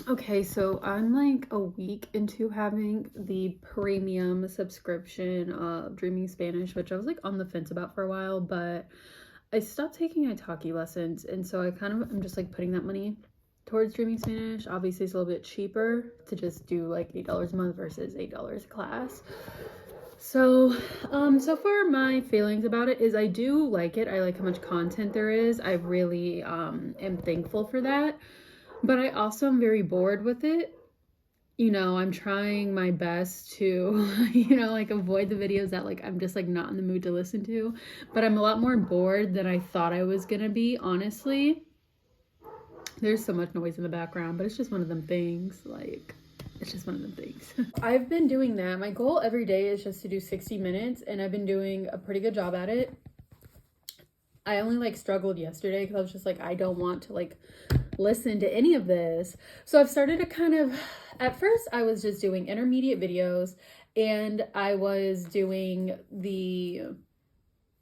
Okay, so I'm like a week into having the premium subscription of Dreaming Spanish, which I was like on the fence about for a while, but I stopped taking Italki lessons, and so I kind of am just like putting that money towards Dreaming Spanish. Obviously, it's a little bit cheaper to just do like $8 a month versus $8 a class. So, so far my feelings about it is I do like it. I like how much content there is. I really am thankful for that. But I also am very bored with it. I'm trying my best to, like avoid the videos that like I'm just like not in the mood to listen to. But I'm a lot more bored than I thought I was gonna be, honestly. There's so much noise in the background, but it's just one of them things. Like, it's just one of them things. I've been doing that. My goal every day is just to do 60 minutes, and I've been doing a pretty good job at it. I only like struggled yesterday because I was just like, I don't want to like listen to any of this. So I've started to kind of, at first I was just doing intermediate videos, and I was doing the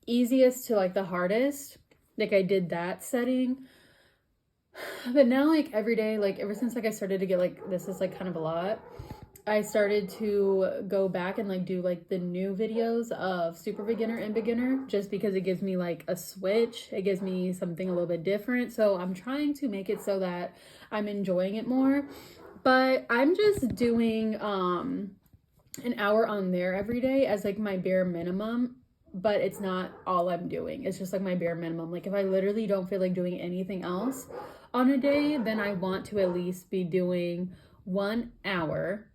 easiest to like the hardest. Like I did that setting. But now like every day, like ever since like I started to get like, this is like kind of a lot, I started to go back and like do like the new videos of super beginner and beginner, just because it gives me like a switch. It gives me something a little bit different. So I'm trying to make it so that I'm enjoying it more. But I'm just doing an hour on there every day as like my bare minimum. But it's not all I'm doing. It's just like my bare minimum. Like if I literally don't feel like doing anything else on a day, then I want to at least be doing 1 hour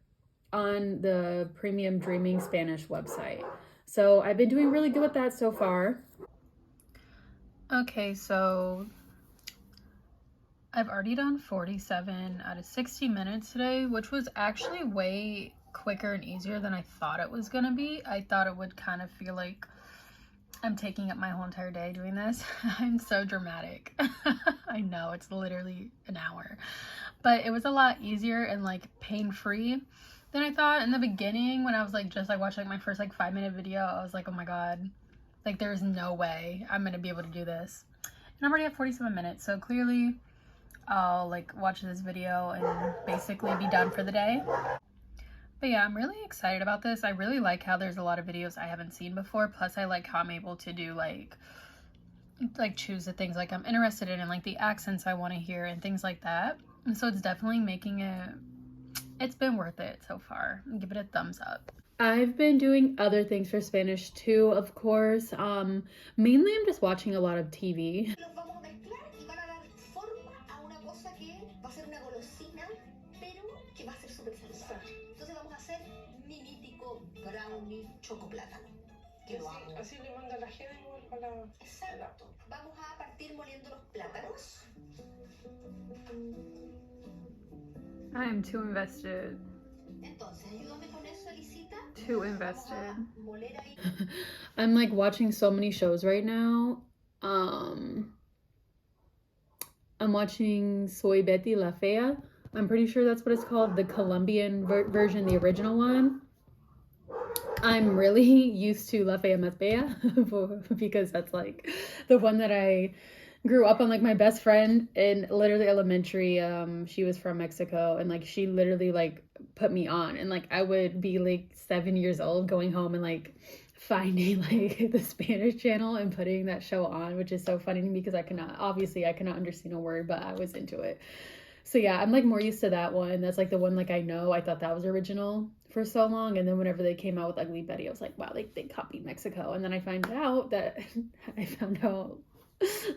on the Premium Dreaming Spanish website. So I've been doing really good with that so far. Okay, so I've already done 47 out of 60 minutes today, which was actually way quicker and easier than I thought it was gonna be. I thought it would kind of feel like I'm taking up my whole entire day doing this. I'm so dramatic. I know, it's literally an hour. But it was a lot easier and like pain-free than I thought. In the beginning, when I was like just like watching like my first like 5-minute video, I was like, oh my god, like there's no way I'm gonna be able to do this. And I'm already at 47 minutes, so clearly I'll like watch this video and basically be done for the day. But yeah, I'm really excited about this. I really like how there's a lot of videos I haven't seen before. Plus I like how I'm able to do like choose the things like I'm interested in and like the accents I want to hear and things like that. And so it's definitely making it's been worth it so far. Give it a thumbs up. I've been doing other things for Spanish too, of course. Mainly I'm just watching a lot of TV. Que lo hago. Así le manda la jena igual para la... Exacto. Vamos a partir moliendo los plátanos. I am too invested. Entonces, ayúdame con eso, Elisita. Too invested. I'm like watching so many shows right now. I'm watching Soy Betty La Fea. I'm pretty sure that's what it's called. The Colombian version, the original one. I'm really used to La Fea Más Bella because that's like the one that I grew up on. Like my best friend in literally elementary, she was from Mexico, and like she literally like put me on, and like I would be like 7 years old going home and like finding like the Spanish channel and putting that show on, which is so funny to me because I cannot understand a word, but I was into it. So yeah, I'm like more used to that one. That's like the one like I know. I thought that was original for so long, and then whenever they came out with Ugly Betty, I was like, wow, like they copied Mexico. And then I found out that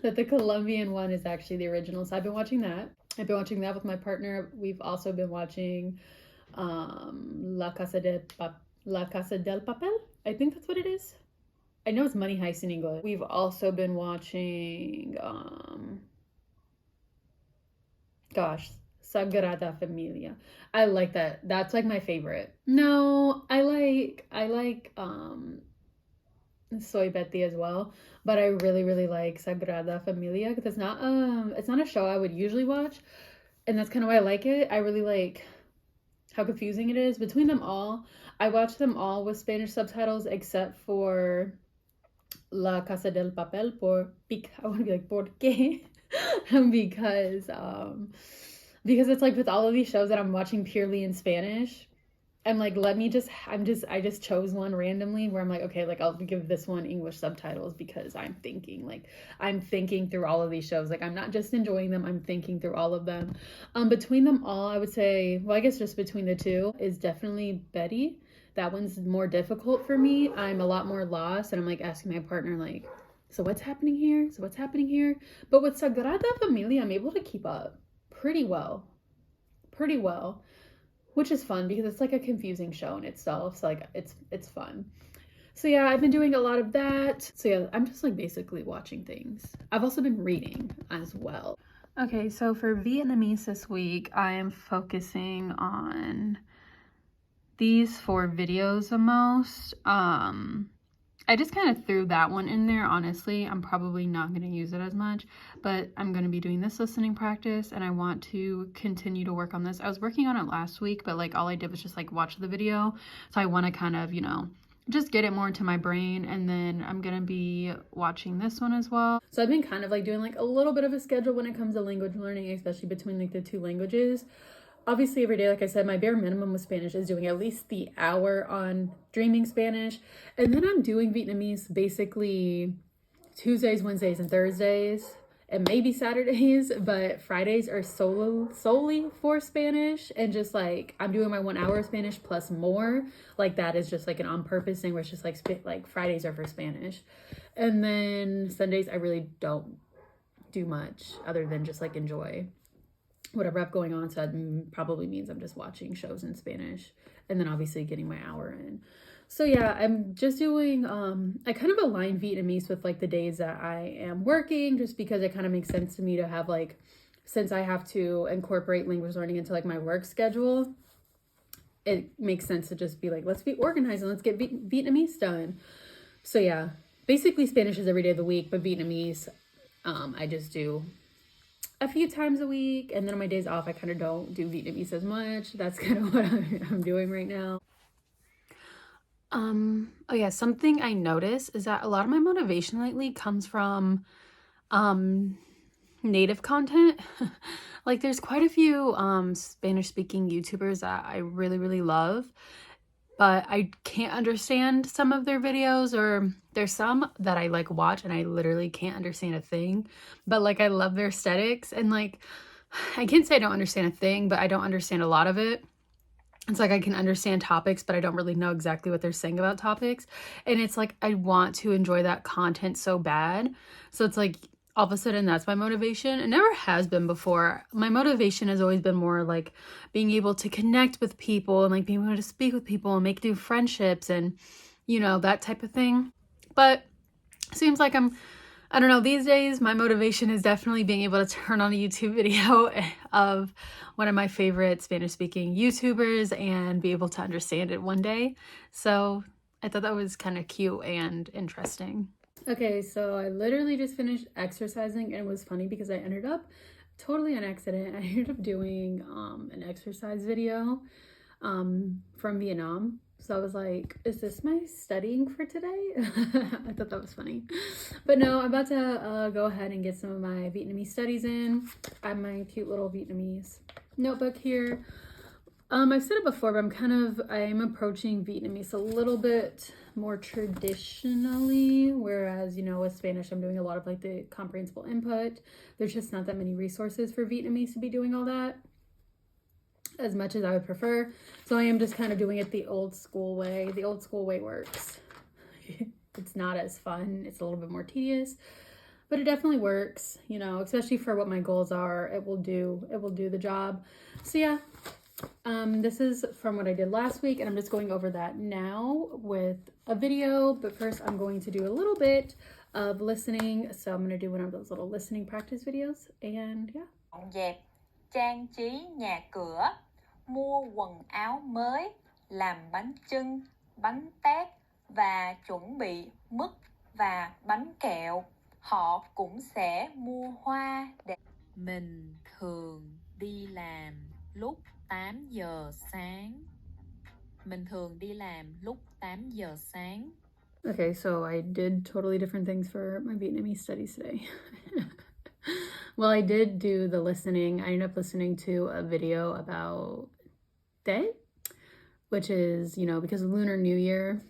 the Colombian one is actually the original. So I've been watching that. I've been watching that with my partner. We've also been watching La Casa del Papel. I think that's what it is. I know it's Money Heist in English. We've also been watching Sagrada Familia. I like that. That's like my favorite. No, I like Soy Betty as well, but I really like Sagrada Familia because it's not a show I would usually watch, and that's kind of why I like it. I really like how confusing it is between them all. I watch them all with Spanish subtitles except for La Casa del Papel I want to be like, ¿por qué? because it's like with all of these shows that I'm watching purely in Spanish, I'm like, I just chose one randomly where I'm like, okay, like I'll give this one English subtitles because I'm thinking through all of these shows. Like I'm not just enjoying them, I'm thinking through all of them. Between them all, I would say, well, I guess just between the two is definitely Betty. That one's more difficult for me. I'm a lot more lost and I'm like asking my partner like, so what's happening here? So what's happening here? But with Sagrada Familia, I'm able to keep up pretty well. Pretty well, which is fun because it's like a confusing show in itself. So like it's fun. So yeah, I've been doing a lot of that. So yeah, I'm just like basically watching things. I've also been reading as well. Okay, so for Vietnamese this week, I am focusing on these 4 videos the most. I just kind of threw that one in there, honestly. I'm probably not going to use it as much, but I'm going to be doing this listening practice and I want to continue to work on this. I was working on it last week, but like all I did was just like watch the video. So I want to kind of, just get it more into my brain, and then I'm going to be watching this one as well. So I've been kind of like doing like a little bit of a schedule when it comes to language learning, especially between like the 2 languages. Obviously every day, like I said, my bare minimum with Spanish is doing at least the hour on Dreaming Spanish. And then I'm doing Vietnamese basically Tuesdays, Wednesdays, and Thursdays, and maybe Saturdays, but Fridays are solely for Spanish. And just like I'm doing my 1 hour of Spanish plus more. Like that is just like an on purpose thing where it's just like Fridays are for Spanish. And then Sundays I really don't do much other than just like enjoy whatever I have going on. So that probably means I'm just watching shows in Spanish and then obviously getting my hour in. So yeah, I'm just doing, I kind of align Vietnamese with like the days that I am working, just because it kind of makes sense to me to have like, since I have to incorporate language learning into like my work schedule, it makes sense to just be like, let's be organized and let's get Vietnamese done. So yeah, basically Spanish is every day of the week, but Vietnamese, I just do a few times a week, and then on my days off I kind of don't do Vietnamese as much. That's kind of what I'm doing right now. Oh yeah, something I notice is that a lot of my motivation lately comes from native content. Like there's quite a few Spanish speaking YouTubers that I really love, but I can't understand some of their videos, or there's some that I like watch and I literally can't understand a thing, but like I love their aesthetics, and like I can't say I don't understand a thing, but I don't understand a lot of it. It's like I can understand topics, but I don't really know exactly what they're saying about topics. And it's like I want to enjoy that content so bad. So it's like all of a sudden that's my motivation. It never has been before. My motivation has always been more like being able to connect with people and like being able to speak with people and make new friendships and, that type of thing. But it seems like I don't know, these days my motivation is definitely being able to turn on a YouTube video of one of my favorite Spanish speaking YouTubers and be able to understand it one day. So I thought that was kind of cute and interesting. Okay, so I literally just finished exercising, and it was funny because I ended up totally on accident. I ended up doing an exercise video from Vietnam. So I was like, is this my studying for today? I thought that was funny. But no, I'm about to go ahead and get some of my Vietnamese studies in. I have my cute little Vietnamese notebook here. I've said it before, but I'm approaching Vietnamese a little bit more traditionally, whereas, with Spanish, I'm doing a lot of like the comprehensible input. There's just not that many resources for Vietnamese to be doing all that as much as I would prefer. So I am just kind of doing it the old school way. The old school way works. It's not as fun. It's a little bit more tedious, but it definitely works, especially for what my goals are. It will do the job. So yeah, this is from what I did last week, and I'm just going over that now with a video. But first I'm going to do a little bit of listening. So I'm going to do one of those little listening practice videos, and yeah. Dọn dẹp, trang trí nhà cửa, mua quần áo mới, làm bánh chưng, bánh tét và chuẩn bị mứt và bánh kẹo. Họ cũng sẽ mua hoa để... Mình thường đi làm lúc 8 giờ sáng. Mình thường đi làm lúc 8 giờ sáng. Okay, so I did totally different things for my Vietnamese studies today. Well, I did do the listening. I ended up listening to a video about theyre, which is, you know, because Lunar New Year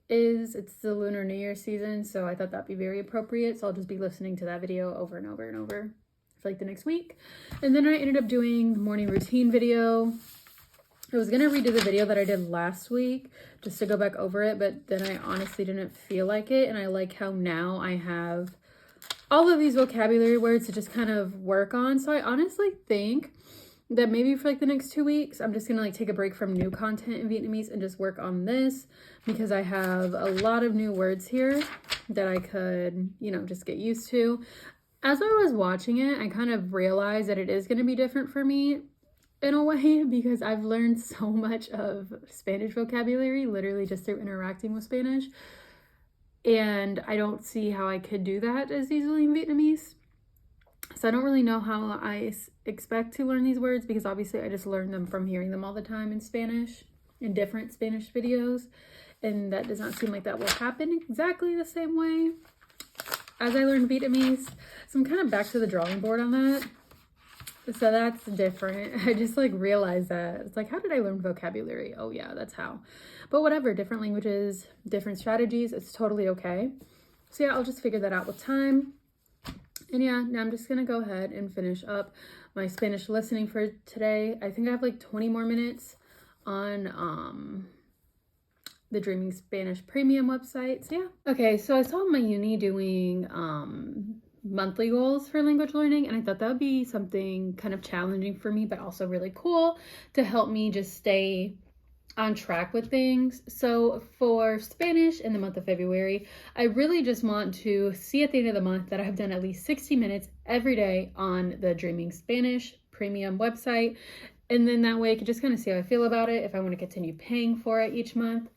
it's the Lunar New Year season, so I thought that'd be very appropriate. So I'll just be listening to that video over and over and over for like the next week. And then I ended up doing the morning routine video. I was gonna redo the video that I did last week just to go back over it, but then I honestly didn't feel like it. And I like how now I have all of these vocabulary words to just kind of work on. So I honestly think that maybe for like the next 2 weeks, I'm just gonna like take a break from new content in Vietnamese and just work on this, because I have a lot of new words here that I could, you know, just get used to. As I was watching it, I kind of realized that it is gonna be different for me in a way, because I've learned so much of Spanish vocabulary literally just through interacting with Spanish. And I don't see how I could do that as easily in Vietnamese. So I don't really know how I expect to learn these words, because obviously I just learned them from hearing them all the time in Spanish, in different Spanish videos. And that does not seem like that will happen exactly the same way as I learned Vietnamese. So I'm kind of back to the drawing board on that. So that's different. I just like realized that. It's like, how did I learn vocabulary? Oh yeah, that's how. But whatever, different languages, different strategies, it's totally okay. So yeah, I'll just figure that out with time. And yeah, now I'm just gonna go ahead and finish up my Spanish listening for today. I think I have like 20 more minutes on the Dreaming Spanish Premium website. So yeah. Okay, so I saw my uni doing monthly goals for language learning, and I thought that would be something kind of challenging for me, but also really cool to help me just stay on track with things. So for Spanish in the month of February, I really just want to see at the end of the month that I've done at least 60 minutes every day on the Dreaming Spanish Premium website. And then that way I can just kind of see how I feel about it, if I want to continue paying for it each month.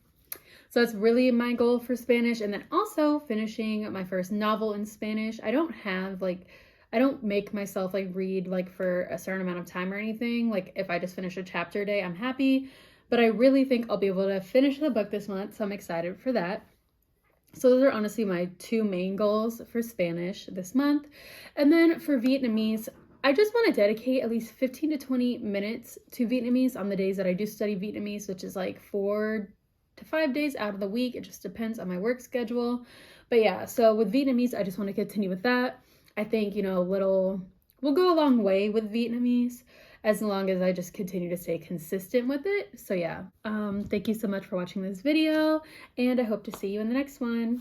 So that's really my goal for Spanish. And then also finishing my first novel in Spanish. I don't make myself like read like for a certain amount of time or anything. Like if I just finish a chapter a day, I'm happy. But I really think I'll be able to finish the book this month, so I'm excited for that. So those are honestly my two main goals for Spanish this month. And then for Vietnamese, I just want to dedicate at least 15 to 20 minutes to Vietnamese on the days that I do study Vietnamese, which is like 4 to 5 days out of the week. It just depends on my work schedule. But yeah, so with Vietnamese, I just want to continue with that. I think, you know, we'll go a long way with Vietnamese as long as I just continue to stay consistent with it. So yeah, thank you so much for watching this video, and I hope to see you in the next one.